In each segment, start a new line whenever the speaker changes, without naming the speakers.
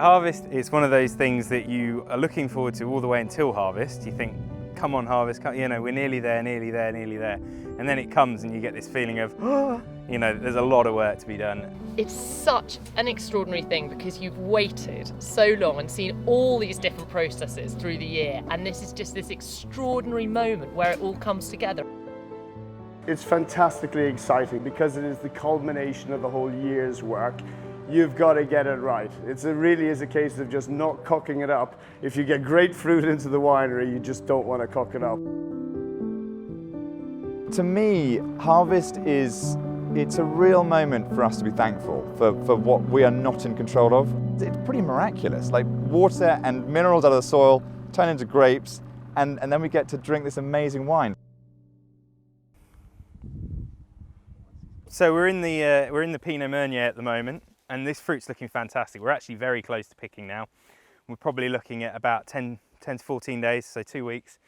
Harvest is one of those things that you are looking forward to all the way until harvest. You think, come on harvest, you know, we're nearly there, nearly there, nearly there. And then it comes and you get this feeling of, you know, there's a lot of work to be done.
It's such an extraordinary thing because you've waited so long and seen all these different processes through the year, and this is just this extraordinary moment where it all comes together.
It's fantastically exciting because it is the culmination of the whole year's work. You've got to get it right. It really is a case of just not cocking it up. If you get great fruit into the winery, you just don't want to cock it up.
To me, harvest it's a real moment for us to be thankful for what we are not in control of. It's pretty miraculous, like water and minerals out of the soil turn into grapes, and then we get to drink this amazing wine.
So we're in the Pinot Meunier at the moment, and this fruit's looking fantastic. We're actually very close to picking now. We're probably looking at about 10 to 14 days, so 2 weeks.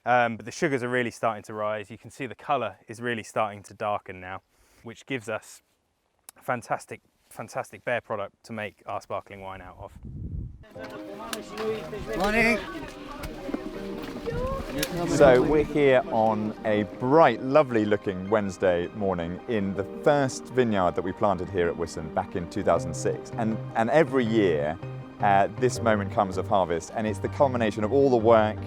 But the sugars are really starting to rise. You can see the colour is really starting to darken now, which gives us a fantastic bare product to make our sparkling wine out of.
Morning.
So we're here on a bright, lovely looking Wednesday morning in the first vineyard that we planted here at Wiston back in 2006. And every year this moment comes of harvest, and it's the culmination of all the work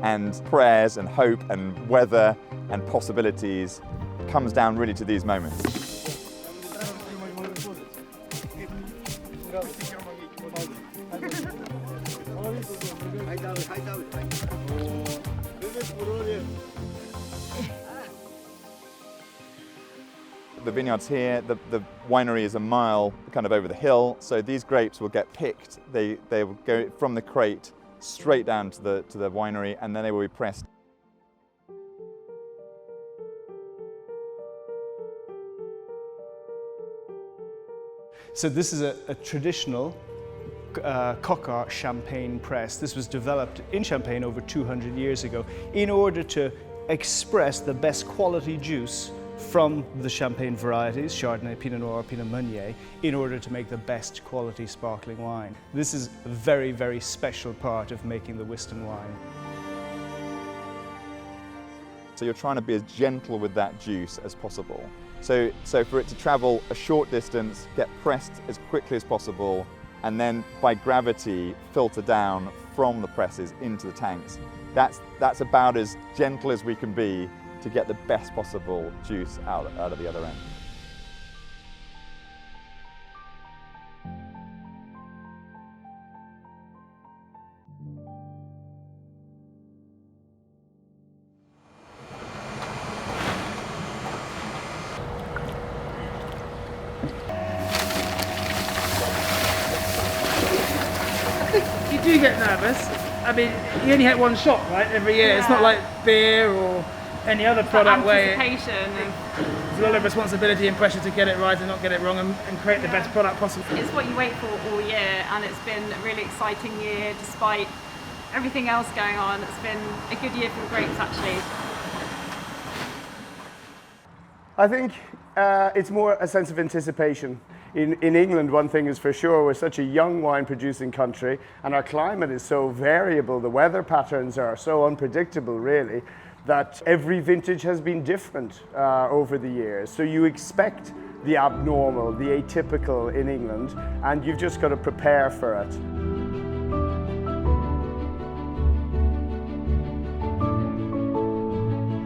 and prayers and hope and weather and possibilities. Comes down really to these moments. The vineyard's here, the winery is a mile kind of over the hill, so these grapes will get picked. They will go from the crate straight down to the winery, and then they will be pressed.
So this is a traditional Coquart champagne press. This was developed in Champagne over 200 years ago in order to express the best quality juice from the champagne varieties, Chardonnay, Pinot Noir, Pinot Meunier, in order to make the best quality sparkling wine. This is a very, very special part of making the Wiston wine.
So you're trying to be as gentle with that juice as possible. So for it to travel a short distance, get pressed as quickly as possible, and then by gravity filter down from the presses into the tanks. That's about as gentle as we can be to get the best possible juice out of the other end.
You do get nervous. I mean, you only get one shot, right, every year. Yeah. It's not like beer or any other product where there's a lot of responsibility and pressure to get it right and not get it wrong and create the best product possible.
It's what you wait for all year, and it's been a really exciting year despite everything else going on. It's been a good year for the grapes, actually.
I think it's more a sense of anticipation. In England, one thing is for sure, we're such a young wine producing country, and our climate is so variable, the weather patterns are so unpredictable really, that every vintage has been different over the years. So you expect the abnormal, the atypical in England, and you've just got to prepare for it.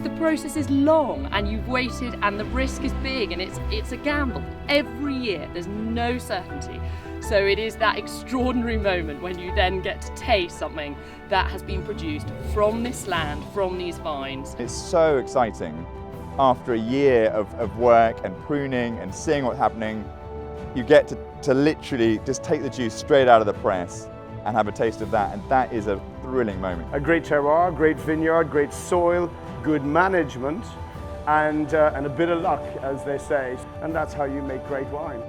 The process is long and you've waited and the risk is big, and it's a gamble. Every year there's no certainty. So it is that extraordinary moment when you then get to taste something that has been produced from this land, from these vines.
It's so exciting. After a year of work and pruning and seeing what's happening, you get to literally just take the juice straight out of the press and have a taste of that, and that is a thrilling moment.
A great terroir, great vineyard, great soil, good management, and a bit of luck, as they say, and that's how you make great wine.